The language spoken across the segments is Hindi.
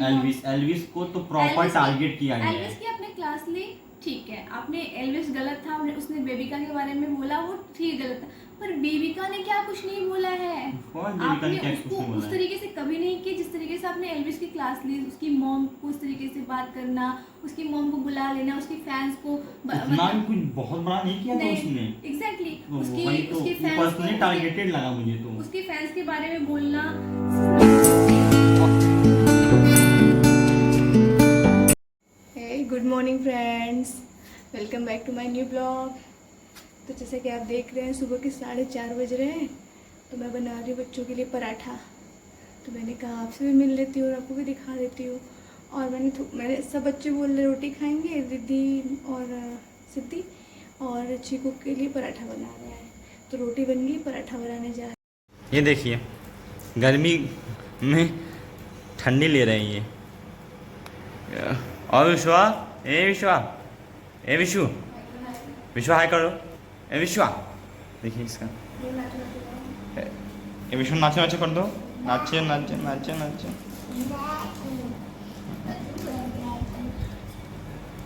एल्विस एल्विस को तो प्रॉपर टारगेट किया गया एल्विस है। की आपने क्लास ली, ठीक है, आपने एल्विस गलत था, उसने बेबिका के बारे में बोला, वो ठीक गलत था, पर बेबिका ने क्या कुछ नहीं बोला है। आपने उसको उस तरीके से कभी नहीं किया जिस तरीके से आपने एल्विस की क्लास ली। उसकी मॉम को उस तरीके से बात करना, उसकी मॉम को बुला लेना, उसकी फैंस को मतलब कुछ बहुत बड़ा नहीं किया था उसने। एग्जैक्टली उसकी फैंस को टारगेटेड लगा मुझे तो। उसके फैंस के बारे में बोलना। Good morning friends, welcome back to my new blog. तो जैसे कि आप देख रहे हैं सुबह के 4:30 बज रहे हैं, तो मैं बना रही हूँ बच्चों के लिए पराठा। तो मैंने कहा आपसे भी मिल लेती हूँ और आपको भी दिखा देती हूँ। और मैंने सब बच्चे बोल रहे रोटी खाएंगे, रिद्धि और सिद्धि, और चीकू के लिए पराठा बना रहे हैं। तो रोटी बन गई, पराठा बनाने जा रहे हैं। ये देखिए गर्मी में ठंडी ले रहे हैं ये। और विश्वा, ए विश्वा, ए विशु, विश्वा हाय करो, ए विश्वा। देखिए इसका ए विश्वा, नाचे नाचे कर दो, नाचे नाचे नाचे नाचे।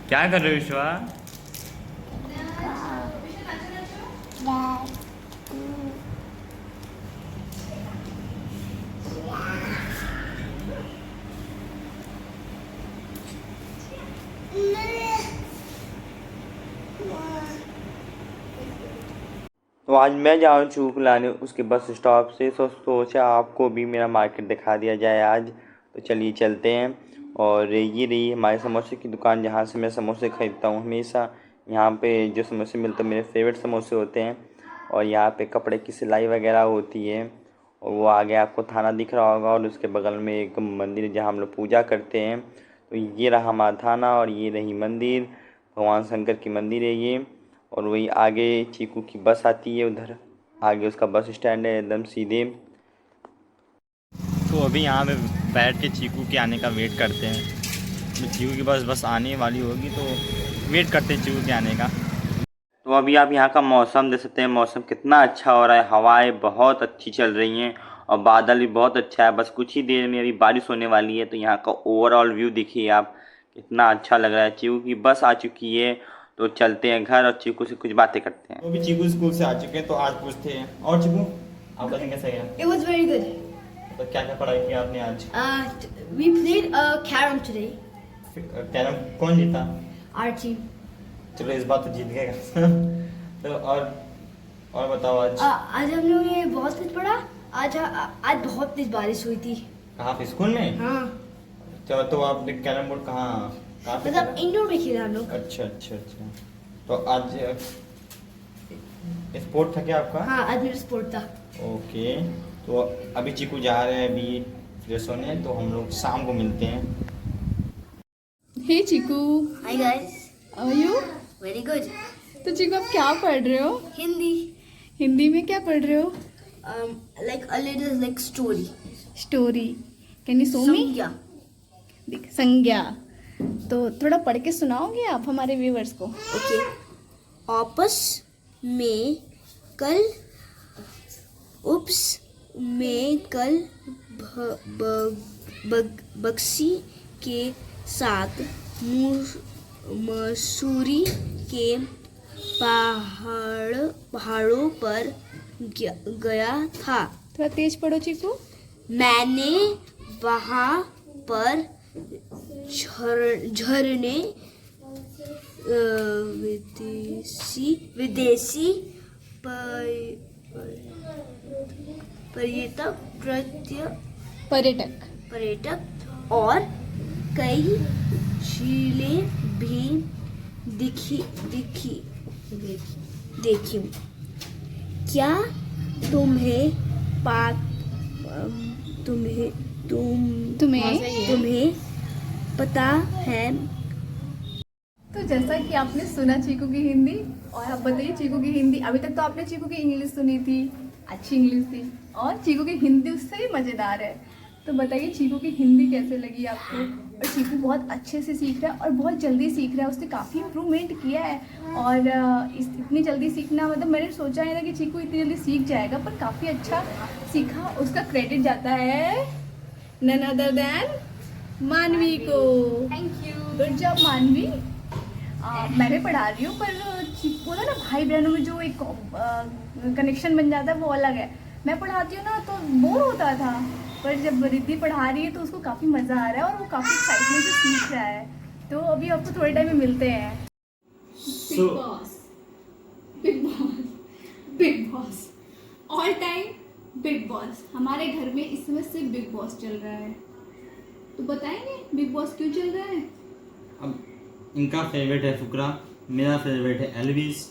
क्या कर रहे हो विश्वा? तो आज मैं जा रहा हूँ चूक लाने उसके बस स्टॉप से, तो सोचा आपको भी मेरा मार्केट दिखा दिया जाए आज। तो चलिए चलते हैं। और ये रही हमारे समोसे की दुकान जहाँ से मैं समोसे ख़रीदता हूँ हमेशा। यहाँ पे जो समोसे मिलते हैं मेरे फेवरेट समोसे होते हैं। और यहाँ पे कपड़े की सिलाई वगैरह होती है। और वो आगे आपको थाना दिख रहा होगा, और उसके बगल में एक मंदिर है जहाँ हम लोग पूजा करते हैं। तो ये रहा हमारा थाना और ये रही मंदिर, भगवान शंकर की मंदिर है ये। और वही आगे चीकू की बस आती है, उधर आगे उसका बस स्टैंड है एकदम सीधे। तो अभी यहाँ पे बैठ के चीकू के आने का वेट करते हैं। तो चीकू की बस आने वाली होगी, तो वेट करते हैं चीकू के आने का। तो अभी आप यहाँ का मौसम देख सकते हैं, मौसम कितना अच्छा हो रहा है, हवाएं बहुत अच्छी चल रही हैं और बादल भी बहुत अच्छा है। बस कुछ ही देर में अभी बारिश होने वाली है। तो यहाँ का ओवरऑल व्यू देखिए आप, कितना अच्छा लग रहा है। चीकू की बस आ चुकी है, तो चलते हैं घर और चीकू से कुछ बातें करते हैं। तो अभी चीकू स्कूल से आ चुके हैं, तो आज पूछते हैं, और चीकू आपका दिन कैसा गया? It was very good. तो क्या क्या पढ़ाई की आपने आज? We played carom today. Carrom कौन जीता? Our team. चलो इस बार तो जीत गए। तो और बताओ आज। आज हम लोग ने बहुत कुछ पढ़ा। आज बहुत तेज बारिश हुई थी। कहाँ पे, स्कूल में? हाँ। तो आपने कैरम बोर्ड कहाँ पे मतलब खेला? इंडोर में खेला हम लोग। अच्छा अच्छा अच्छा। तो आज स्पोर्ट था क्या आपका? हाँ, आज मेरा स्पोर्ट था। ओके। तो अभी चीकू जा रहे हैं अभी फ्रेश होने, तो हम लोग शाम को मिलते हैं। Hey Cheeku, Hi guys. How are you? Very good. तो चीकू आप क्या पढ़ रहे हो? हिंदी। हिंदी में क्या पढ़ रहे हो? Like a little like story. Story. Can you show मी? संज्ञा। देख, संज्ञा। तो थोड़ा पढ़ के सुनाओगे आप हमारे व्यूवर्स को? Okay. आपस में कल बक्सी के साथ मसूरी के पहाड़ों पर गया था। थोड़ा तेज पढ़ो चीकू। मैंने वहाँ पर झरने, विदेशी पर्यटक और कई झीलें भी देखी। क्या तुम्हें पता है? तो जैसा कि आपने सुना चीकू की हिंदी, और आप बताइए चीकू की हिंदी। अभी तक तो आपने चीकू की इंग्लिश सुनी थी, अच्छी इंग्लिश थी, और चीकू की हिंदी उससे भी मज़ेदार है। तो बताइए चीकू की हिंदी कैसे लगी आपको? और चीकू बहुत अच्छे से सीख रहा है और बहुत जल्दी सीख रहा है, उसने काफ़ी इम्प्रूवमेंट किया है। और इतनी जल्दी सीखना, मतलब मैंने सोचा नहीं था कि चीकू इतनी जल्दी सीख जाएगा, पर काफ़ी अच्छा सीखा। उसका क्रेडिट जाता है नन अदर देन मानवी को। Thank you. गुड जॉब मानवी। मैं भी पढ़ा रही हूँ, पर बोला ना भाई बहनों में जो एक कनेक्शन बन जाता है वो अलग है। मैं पढ़ाती हूँ ना तो बोर होता था, पर जब रिद्धि पढ़ा रही है तो उसको काफ़ी मज़ा आ रहा है और वो काफ़ी एक्साइटमेंट से सीख रहा है। तो अभी आपको थोड़े टाइम में मिलते हैं। Big boss, big boss, big boss, all time big boss. हमारे घर में इस समय सिर्फ बिग बॉस चल रहा है। तो बताएंगे बिग बॉस क्यों चल रहा है? अब इनका फेवरेट है फुकरा, मेरा फेवरेट है एल्विस।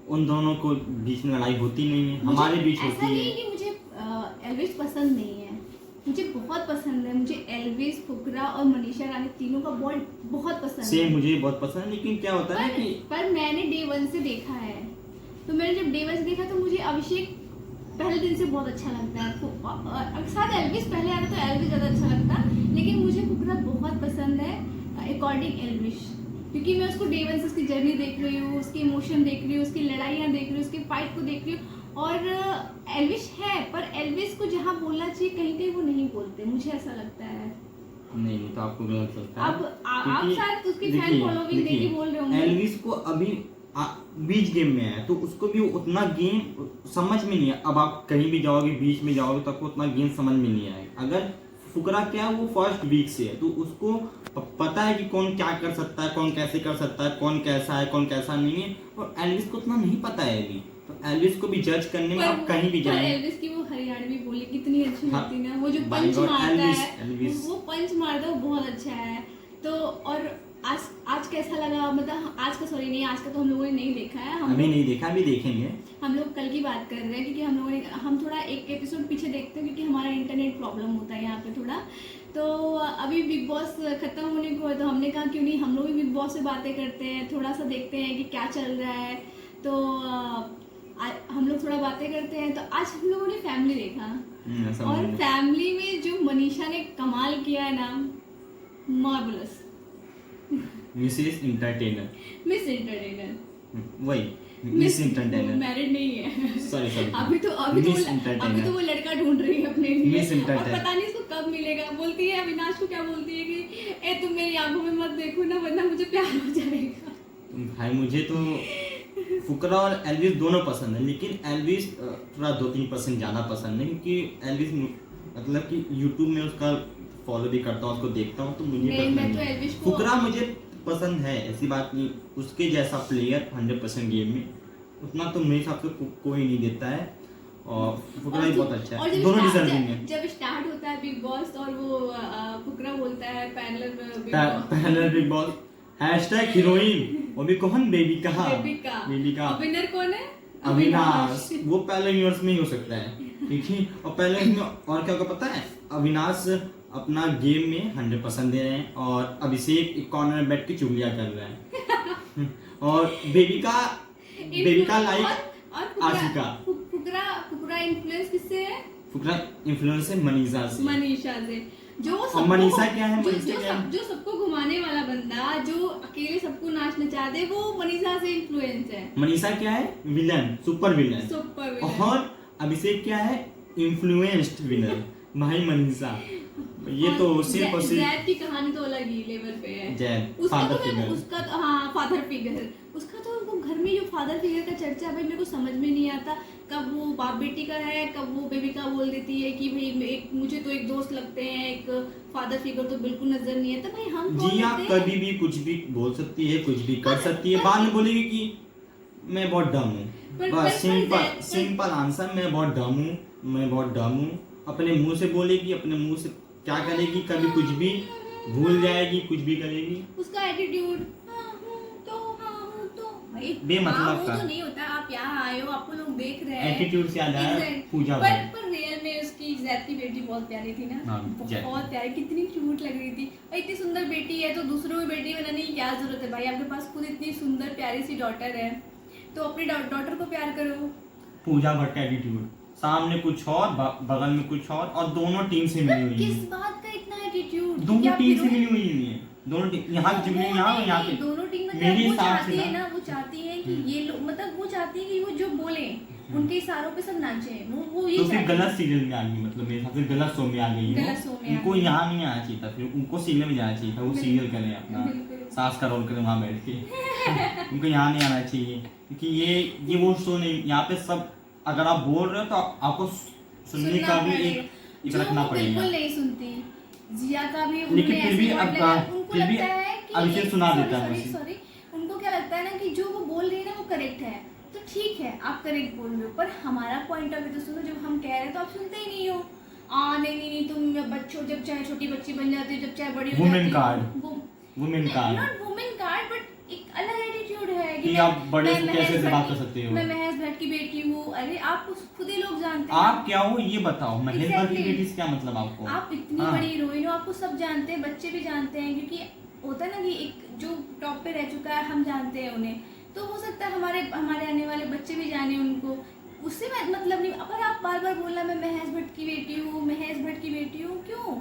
उन दोनों को बीच में लड़ाई होती नहीं है, हमारे बीच होती ऐसा है। नहीं कि मुझे एल्विस पसंद नहीं है, मुझे बहुत पसंद है। मुझे एल्विस, फुकरा और मनीषा रानी तीनों का बहुत पसंद है। सेम मुझे बहुत पसंद है, लेकिन क्या होता है कि पर मैंने डे 1 से देखा है। तो मैंने जब डे 1 से देखा तो मुझे अभिषेक पहले दिन से बहुत अच्छा लगता है। साथ एल्विस पहले आता तो एल्विस ज़्यादा अच्छा लगता, लेकिन मुझे फुकरा बहुत पसंद है अकॉर्डिंग एल्विस, क्योंकि मैं उसको डे 1 से उसकी जर्नी देख रही हूँ, उसके इमोशन देख रही हूँ, उसकी लड़ाइयाँ देख रही हूँ, उसकी फाइट को देख रही हूँ। और एल्विस है, पर एल्विस को जहाँ बोलना चाहिए कहीं कहीं वो नहीं बोलते, मुझे ऐसा लगता है। नहीं तो आपको गलत लगता है। अब आप शायद उसकी फैन फॉलोइंग देख के बोल रहे होंगे। एल्विस को अभी बीच गेम में है तो उसको भी उतना गेम समझ में नहीं है। अब आप कहीं भी जाओगे, बीच में जाओगे तो आपको उतना गेम समझ में नहीं आएगा। अगर फुकरा क्या है, वो फर्स्ट वीक से है तो उसको पता है कि कौन क्या कर सकता है, कौन कैसे कर सकता है, कौन कैसा है, कौन कैसा नहीं है। और एल्विस को उतना नहीं पता है अभी, तो एल्विस को भी जज करने में आप कहीं भी जाए। एल्विस की वो हरियाणवी बोली कितनी अच्छी हाँ, लगती ना, वो जो by पंच God, मारता है, एल्विस। वो पंच मारता है वो बहुत अच्छा है। तो और आज कैसा लगा, मतलब आज का, सॉरी नहीं, आज का तो हम लोगों ने नहीं देखा है। अभी नहीं देखा, अभी देखेंगे। हम लोग कल की बात कर रहे हैं, क्योंकि हम थोड़ा एक एपिसोड पीछे देखते हैं, क्योंकि हमारा इंटरनेट प्रॉब्लम होता है यहाँ पे थोड़ा। तो अभी बिग बॉस खत्म होने को है, तो हमने कहा क्यों नहीं हम लोग भी बिग बॉस से बातें करते हैं, थोड़ा सा देखते हैं कि क्या चल रहा है। तो हम लोग थोड़ा बातें करते हैं। तो आज हम लोगों ने फैमिली देखा, और फैमिली में जो मनीषा ने कमाल किया है ना, marvellous. Mrs entertainer, miss entertainer, वही मिस इंटरटेनर, मैरिड नहीं है। सॉरी अभी तो वो लड़का ढूंढ रही है अपने लिए, और पता नहीं इसको कब मिलेगा। बोलती है अविनाश को, क्या बोलती है कि ए तुम मेरी आंखों में मत देखो ना, वरना मुझे प्यार हो जाएगा। भाई मुझे तो फुकरा और एल्विस दोनों पसंद है, लेकिन एल्विस थोड़ा 2-3% ज़्यादा पसंद है, क्योंकि एल्विस मतलब कि यूट्यूब में उसका फॉलो भी करता हूँ, उसको देखता हूँ, तो मुझे पसंद है। फुकरा मुझे पसंद है, ऐसी बात नहीं। उसके जैसा प्लेयर 100% गेम में उतना तो मेरे हिसाब से कोई नहीं देता है, और फुकरा भी बहुत अच्छा है, दोनों डिजर्विंग है। जब स्टार्ट होता है बिग बॉस और वो फुकरा बोलता है parallel big boss hashtag heroine, वो भी कौन, बेबिका। और विनर कौन है? अविनाश। वो पहले यूनिवर्स में ही हो सकता है, क्योंकि और पहले में और क्या होगा पता है, अविनाश अपना गेम में 100% दे रहे हैं, और अभिषेक एक कॉर्नर में बैठ के चुगलियां कर रहा है। और बेबिका लाइक आशिका। फुकरा इन्फ्लुएंस किससे है? फुकरा इन्फ्लुएंस है मनीषा से। जो मनीषा क्या है? जो सबको घुमाने वाला बंदा, जो अकेले सबको नाच नचा दे, वो मनीषा से इन्फ्लुएंस है। मनीषा क्या है? Villain, super villain. और अभिषेक क्या है? Influenced winner. भाई मनीषा, ये तो सिर्फ और सिर्फ जैद की कहानी तो अलग ही लेवल पे है। जैद उसका फादर फिगर, उसका तो वो घर में जो फादर फिगर का चर्चा भाई मेरे को समझ में नहीं आता। कब वो बाप बेटी का है, कब वो बेबिका बोल देती है कि भाई मुझे तो एक दोस्त लगते हैं, एक फादर फिगर तो बिल्कुल नजर नहीं आता। भाई हम जी आप कभी भी कुछ भी बोल सकती है, कुछ भी कर सकती है, बाद में बोलेगी कि मैं बहुत डम हूँ। बस सिंपल आंसर, मैं बहुत डम हूँ। अपने मुंह से बोलेगी, अपने मुंह से क्या करेगी, कभी कुछ भी भूल जाएगी, कुछ भी करेगी। उसका एटीट्यूड बेमतलब का तो नहीं होता। आप यहाँ आए हो, आपको लोग देख रहे हैं, एटीट्यूड से याद आया पूजा। पर रियल में उसकी जैद की बेटी बहुत प्यारी थी ना, बहुत प्यारी, कितनी क्यूट लग रही थी। और इतनी सुंदर बेटी है तो दूसरों की बेटी बनाने की क्या जरूरत है भाई? आपके पास खुद इतनी सुंदर प्यारी सी डॉटर है, तो अपनी डॉटर को प्यार करो। पूजा भट्ट का एटीट्यूड, सामने कुछ और, बगल में कुछ और दोनों टीम से मिली हुई है। किस बात का इतना एटीट्यूड? दोनों टीम से मिली हुई है, दोनों टीम, यहाँ जुबली यहाँ पे दोनों टीम मेरी वो चाहती हिसाब से है ना, वो चाहती है कि ये लोग, मतलब वो चाहती है कि वो जो बोले उनके इशारों पे सब नाचे हैं। वो ये तो फिर चाहते हैं। गलत सीरियल में आ गई, मतलब मेरे हिसाब से गलत शो में आ गई है गलत शो में आ उनको गई। यहाँ नहीं आना चाहिए था, फिर उनको सीरियल में जाना चाहिए था, वो बिल्कुल। सीरियल करें अपना बिल्कुल। सास का रोल करें वहाँ बैठ के उनको यहाँ नहीं आना चाहिए, क्योंकि ये वो शो नहीं, यहाँ पे सब अगर आप बोल रहे हो तो आपको सुनने का भी एक जो रखना वो पड़ेगा। बिल्कुल नहीं सुनती। जिया का भी लेकिन उन्होंने फिर ऐसे भी वर्ड अब लगाया, उनको फिर भी लगता है कि अभिषेक सुना देता है सॉरी मुझे। सॉरी, उनको क्या लगता है ना कि जो वो बोल रही है ना वो करेक्ट है, तो ठीक है आप करेक्ट बोल रहे हो, पर हमारा पॉइंट ऑफ व्यू तो सुनो। जब हम कह रहे हैं तो आप सुनते ही नहीं हो। नहीं तुम बच्चों जब चाहे छोटी बच्ची बन जाती हो, जब चाहे बड़ी हो वुमेन जाती कार्ड। हो, women card not women card, but एक अलग एटीट्यूड है कि मैं- आप बड़े से मैं कैसे महेश से बात कर भट्ट सकते की- हो। मैं महेश भट्ट की बेटी हूँ। अरे आप खुद ही लोग जानते हैं। आप क्या हो ये बताओ, महेश भट्ट की Exactly. बेटी से क्या मतलब आपको? आप इतनी हाँ। बड़ी हीरोइन हो, आपको सब जानते हैं, बच्चे भी जानते हैं, क्योंकि होता है ना कि एक जो टॉप पे रह चुका है हम जानते हैं उन्हें, तो हो सकता है हमारे आने वाले बच्चे भी जाने उनको। उससे मतलब नहीं, पर आप बार बार बोलना मैं महेश भट्ट की बेटी हूँ, महेश भट्ट की बेटी हूँ, क्यों?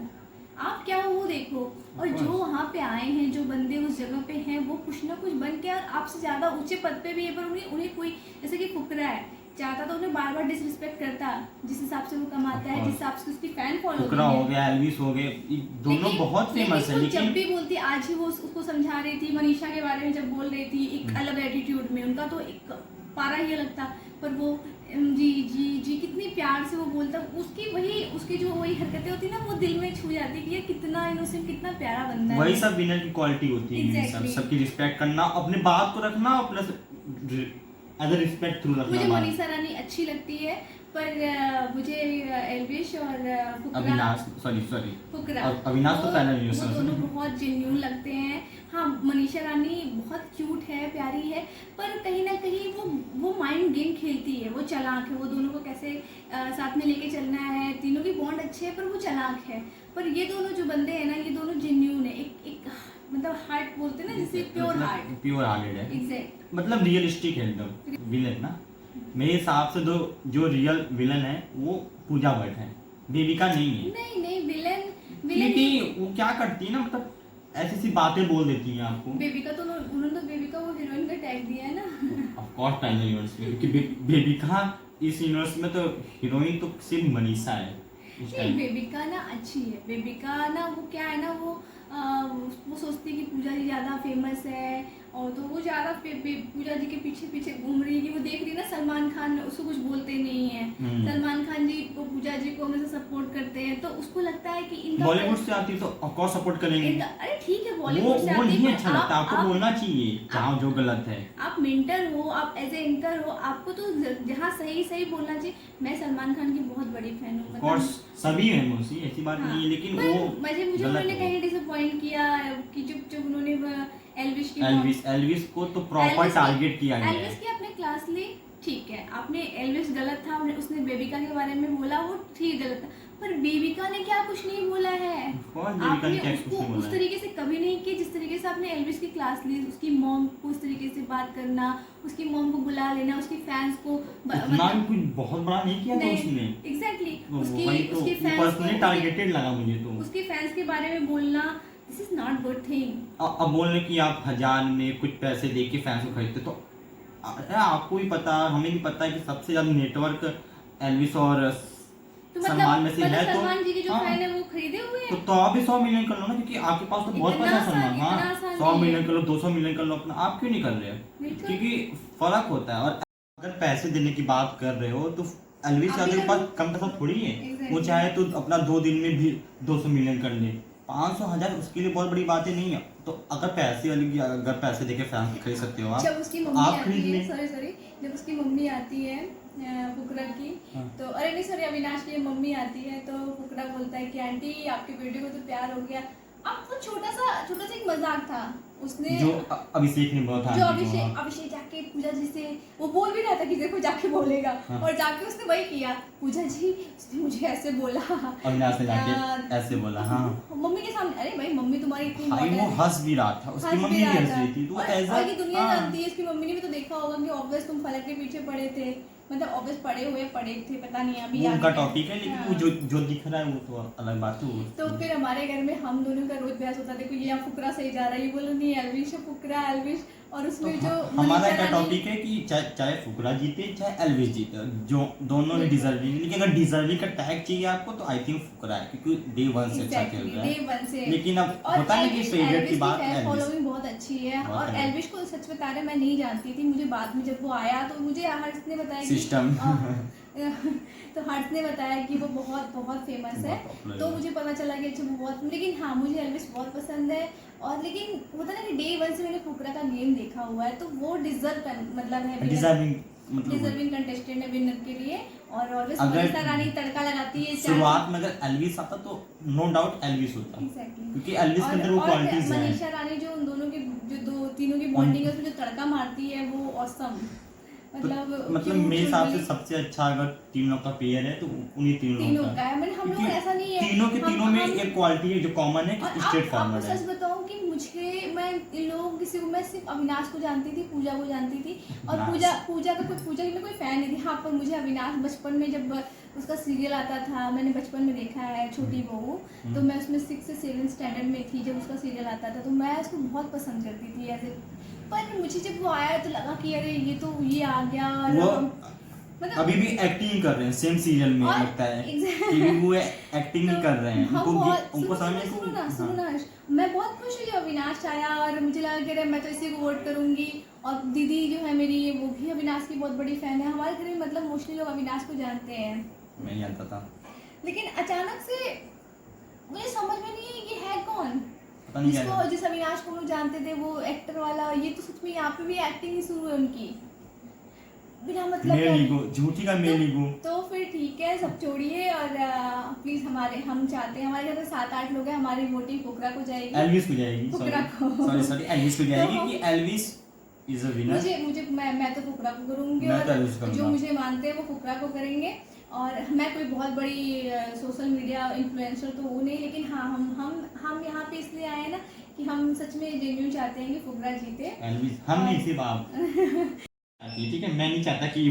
आप क्या हो वो देखो। और जो वहाँ पे आए हैं, जो बंदे उस जगह पे हैं, वो कुछ ना कुछ बन के और आपसे ज़्यादा ऊंचे पद पे भी है, पर उन्हें कोई, जैसे कि फुकरा है, चाहता तो उन्हें बार बार डिसरिस्पेक्ट करता, जिस हिसाब से वो कमाता है, जिस हिसाब से उसकी फैन फॉलो फुकरा हो गया, एल्विस हो गए, ये दोनों बहुत फेमस है। जब लेकिन भी बोलती, आज ही वो उसको समझा रही थी मनीषा के बारे में, जब बोल रही थी एक अलग एटीट्यूड में, उनका तो एक पारा ही अलग था, पर वो जी जी जी कितनी प्यार से वो बोलता, उसकी जो वही हरकतें होती ना, वो दिल में छू जाती कि ये कितना इनोसेंट, कितना प्यारा बंदा है। वही सब विनर की क्वालिटी होती है। Exactly. सबकी रिस्पेक्ट करना, अपने बात को रखना, plus as a respect through रखना। मुझे मनीषा रानी अच्छी लगती है, पर मुझे एल्विश और फुकरा, अविनाश, सॉरी फुकरा, अविनाश तो पहला नहीं वो दोनों बहुत जेन्यून लगते हैं। हाँ, मनीषा रानी बहुत क्यूट है, प्यारी है, पर कहीं ना कहीं वो माइंड गेम खेलती है, वो चालाक है। वो दोनों को कैसे साथ में लेके चलना है, तीनों की बॉन्ड अच्छी है, पर वो चालाक है। पर ये दोनों जो बंदे हैं ना, ये दोनों जेन्यून है, एक मतलब हार्ट बोलते हैं ना, जिसे प्योर हार्ट, प्योर हार्टेड है, एग्जैक्ट। मतलब रियलिस्टिक है एकदम। विलन ना, मेरे हिसाब से जो रियल विलन है वो पूजा भट्ट है, देविका नहीं है। नहीं विलन क्योंकि वो क्या करती है ना, मतलब ऐसी सी बातें बोल देती है आपको। बेबिका तो उन्होंने तो बेबिका वो हीरोइन का टैग दिया है ना। ऑफ कोर्स पहले यूनिवर्स में, क्योंकि बेबिका इस यूनिवर्स में तो हीरोइन तो सिर्फ मनीषा है इस नहीं, टाइम। बेबिका ना अच्छी है। बेबिका ना वो क्या है ना, वो सोचती है कि पूजा जी ज़्यादा फेमस है, और तो वो ज़्यादा पूजा जी के पीछे पीछे घूम रही है, कि वो देख रही है ना सलमान खान उसको कुछ बोलते नहीं है, सलमान खान जी को पूजा जी को हमेशा सपोर्ट करते हैं, तो उसको लगता है कि इनका बॉलीवुड से आती है तो ऑफ कोर्स सपोर्ट करेंगे। अरे ठीक है, वो बॉलीवुड से वो आती नहीं है, अच्छा लगता, आपको बोलना चाहिए जहाँ जो गलत है। आप मेंटर हो, आप एज ए एंकर हो, आपको तो जहाँ सही बोलना चाहिए। मैं सलमान खान की बहुत बड़ी फैन हूँ, ऑफ कोर्स सभी है मोसी, ऐसी बात नहीं है, लेकिन वो मुझे गलत उन्होंने है। कहीं डिसअपॉइंट किया कि जब उन्होंने एल्विश की एल्विस को तो प्रॉपर टारगेट किया गया एल्विश है। की आपने क्लास ली, ठीक है, आपने एल्विश गलत था, उसने बेबिका के बारे में बोला, वो ठीक गलत था, पर बेबिका ने क्या कुछ नहीं बोला है। आपने उसको उस तरीके से कभी नहीं किया जिस तरीके से आपने एल्विश की क्लास ली। उसकी मॉम को उस तरीके से बात करना, उसकी मॉम को बुला लेना, उसकी फैंस को इतना भी कुछ बहुत बड़ा नहीं किया था उसने। एग्जैक्टली, तो उसकी फैंस पर्सनली टारगेटेड लगा मुझे तो। उसके फैंस के बारे में बोलना, this is not good thing. अब बोलने कि आप 1000 में कुछ पैसे दे के फैंस को खरीदते, तो आपको भी पता, हमें भी पता है कि सबसे ज्यादा नेटवर्क एल्विस और तो सलमान में से है। तो सलमान जी के जो हाँ, फैन है वो खरीदे हुए हैं। तो आप भी 100 मिलियन कर लो ना, क्योंकि आपके पास तो बहुत इतना पैसा है सलमान। आसान- इतना हाँ, आसान 100 नहीं मिलियन है। कर लो, 200 मिलियन कर लो अपना, आप क्यों नहीं कर रहे हो? बिल्कुल। क्योंकि फर्क होता है। और अगर पैसे देने की बात कर रहे हो तो एल्विस आप भी यादव के पास करो। कम पैसा थोड़ी है। Exactly. वो चाहे तो अपना 2 दिन में भी 200 मिलियन कर ले, 500 1000 उसके लिए बहुत बड़ी बातें नहीं है। तो अगर पैसे देके फैन खरीद सकते हो आप, जब उसकी तो मम्मी आप आती खरीद है, लें। सॉरी जब उसकी मम्मी आती है फुकरा की, हाँ। तो अरे नहीं सॉरी अविनाश की मम्मी आती है, तो फुकरा बोलता है कि आंटी आपके बेटे को तो प्यार हो गया। अब वो छोटा सा एक मजाक था उसने, जो अभिषेक ने बोला था जो आंटी को, हाँ। अभिषेक जाके पूजा जी से वो बोल भी रहा था कि देखो जाके बोलेगा, हाँ। और जाके उसने वही किया, पूजा जी उसने मुझे ऐसे बोला, अविनाश ने जाके ऐसे बोला। हाँ, मम्मी के सामने। अरे भाई मम्मी तुम्हारी इतनी भाई वो modern- हंस भी रहा था, उसकी हंस मम्मी भी भी रहा हंस था। रही थी। तो और ऐसा की दुनिया हाँ। जानती है, इसकी मम्मी ने भी तो देखा होगा कि ऑब्वियस तुम फलक के पीछे पड़े थे, मतलब ऑब्वियस पड़े थे, पता नहीं अभी वो याद उनका नहीं। टॉपिक है, लेकिन हाँ। वो जो दिख रहा है वो तो अलग बात है। तो फिर हमारे घर में हम दोनों का रोज बहस होता, देखो ये फुकरा सही जा रहा है, ये बोलो नहीं एल्विश है, फुकरा एल्विश। और उसमें जो हमारा मनीषा क्या रानी- टॉपिक है कि चाहे फुकरा जीते चाहे एल्विस जीते, जो दोनों ही डिजर्विंग, लेकिन अगर डिजर्विंग का टैग चाहिए आपको तो आई थिंक फुकरा है, क्योंकि डे वन से अच्छा खेल रहा Day one है। से। लेकिन अब और होता है कि एल्विश- फेवरेट एल्विश की बात फैन एल्विस। फॉलोइंग बहुत अच्छी है। बहुत और है। एल्विश को सच बता रहे मैं नहीं जानती थी, मुझे बाद में जब वो आया तो मुझे हर्ष ने बताया System। तो हर्ष ने बताया कि वो बहुत बहुत फेमस है, बहुत popular तो है। मुझे पता चला कि अच्छा वो बहुत, लेकिन हाँ मुझे एल्विश बहुत पसंद है। और लेकिन होता ना कि डे वन से मैंने फुकरा का गेम देखा हुआ है, तो वो डिजर्व मतलब है डिजर्विंग मतलब डिजर्विंग कंटेस्टेंट है विनर के लिए। और ऑलवेज अगर मनीषा रानी तड़का लगाती है शुरुआत में अगर एल्विस आता तो नो डाउट एल्विस होता, Exactly. क्योंकि एल्विस के अंदर वो और क्वालिटीज हैं। मनीषा रानी जो उन दोनों की जो दो तीनों की बॉन्डिंग है उसमें जो तड़का मारती है वो ऑसम, मतलब मतलब मेरे हिसाब से सबसे अच्छा अगर तीनों का पेयर है तो उन्हीं तीनों तीनों का का है। मैंने हम लोग क्योंकि ऐसा नहीं है, तीनों के हम- तीनों में हम- एक क्वालिटी है जो कॉमन है और कि स्ट्रेट आपको फॉरवर्ड है। सच बताऊं कि मुझे मैं इन लोगों किसी को, मैं सिर्फ अविनाश को जानती थी, पूजा को जानती थी। और Nice। पूजा की मैं कोई फैन नहीं थी। हाँ पर मुझे अविनाश बचपन में जब उसका सीरियल आता था, मैंने बचपन में देखा है छोटी बहू, तो मैं उसमें 6 से 7 स्टैंडर्ड में थी जब उसका सीरियल आता था, तो मैं उसको बहुत पसंद करती थी ऐसे। पर मुझे जब वो आया तो लगा कि अरे ये तो ये आ गया। और वो मतलब अभी भी एक्टिंग कर रहे हैं सेम सीरियल में, और लगता है exactly। कि वो एक्टिंग ही कर रहे हैं। हम उनको बहुत उनको समझ में सुनो ना मैं बहुत खुश हुई जब अविनाश आया, और मुझे लगा कि अरे मैं तो इसी को वोट करूंगी। और दीदी जो है मेरी वो भी अविनाश की बहुत बड़ी फैन है। हमारे घर में मतलब मोस्टली लोग अविनाश को जानते हैं, मैं नहीं जानता था, लेकिन अचानक से मुझे समझ में नहीं है कि है कौन पता नहीं क्या जिस अविनाश को लोग जानते थे, वो एक्टर वाला। ये तो सच में यहाँ पे भी एक्टिंग ही शुरू है उनकी, बिना मतलब मेल ईगो, झूठी का मेल ईगो। तो फिर ठीक है, सब छोड़िए। और प्लीज हम चाहते हैं, हमारे घर में 7-8 लोग हैं, हमारी वोटिंग फुकरा को जाएगी। एल्विस को जाएगी, फुकरा को। सॉरी एल्विस को जाएगी तो कि एल्विस इज अ विनर। मुझे मैं तो फुकरा को करूंगी, मैं तो और एल्विस करूंगा। जो मुझे मानते हैं वो फुकरा को करेंगे। और मैं कोई बहुत बड़ी सोशल मीडिया इन्फ्लुएंसर तो वो नहीं, लेकिन हाँ हम यहाँ पे इसलिए आए हैं ना कि हम सच में जेन्युइन चाहते हैं कि फुकरा जीते। एल्विस हम नहीं, सिर्फ आप। ठीक है, मैं नहीं चाहता कि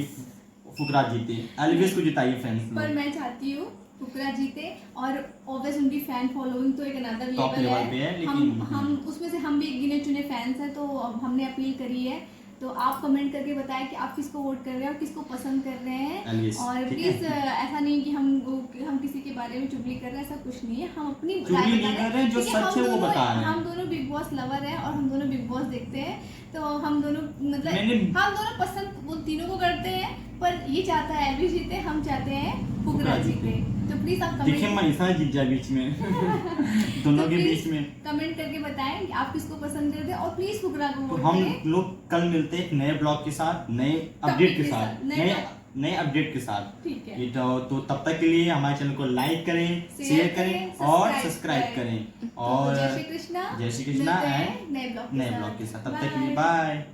फुकरा जीते, एल्विस को जिताइए फ्रेंड्स पर लोग। मैं चाहती हूँ फुकरा जीते। और ऑब्वियस उनकी फैन फॉलोइंग तो एक अनदर Top लेवल level पे है, है। लेकिन हम उसमें से हम भी एक गिने चुने फैंस हैं, तो हमने अपील करी है। तो आप कमेंट करके बताएं कि आप किसको वोट कर रहे हैं और किसको पसंद कर रहे हैं। एल्विस, और ठीक प्लीज है? ऐसा नहीं कि हम किसी के बारे में चुगली कर रहे हैं, ऐसा कुछ नहीं है। हम अपनी चुगली राय नहीं बता कर रहे हैं, जो क्योंकि सच है वो बता रहे हैं। हम दोनों बिग बॉस लवर हैं और हम दोनों बिग बॉस देखते हैं, तो हम दोनों मतलब हम दोनों पसंद वो तीनों को करते हैं। पर ये चाहता है एल्विस जीते, हम चाहते हैं फुकरा जीते। तो प्लीज आप देखिए मनीषा जीत जाए बीच में दोनों के बीच में। कमेंट करके बताएं कि आप किसको पसंद करते हैं, और प्लीज फुकरा को तो वोट हम करें। लोग कल मिलते हैं एक नए ब्लॉग के साथ, नए अपडेट के साथ, नए अपडेट के साथ। ठीक है। ये तो तब तक के लिए हमारे चैनल को लाइक करें, शेयर करें और सब्सक्राइब करें। और जय श्री कृष्णा। जय श्री कृष्णा मिलते हैं एंड नए ब्लॉग नए ब्लॉग के साथ। तब तक के लिए बाय।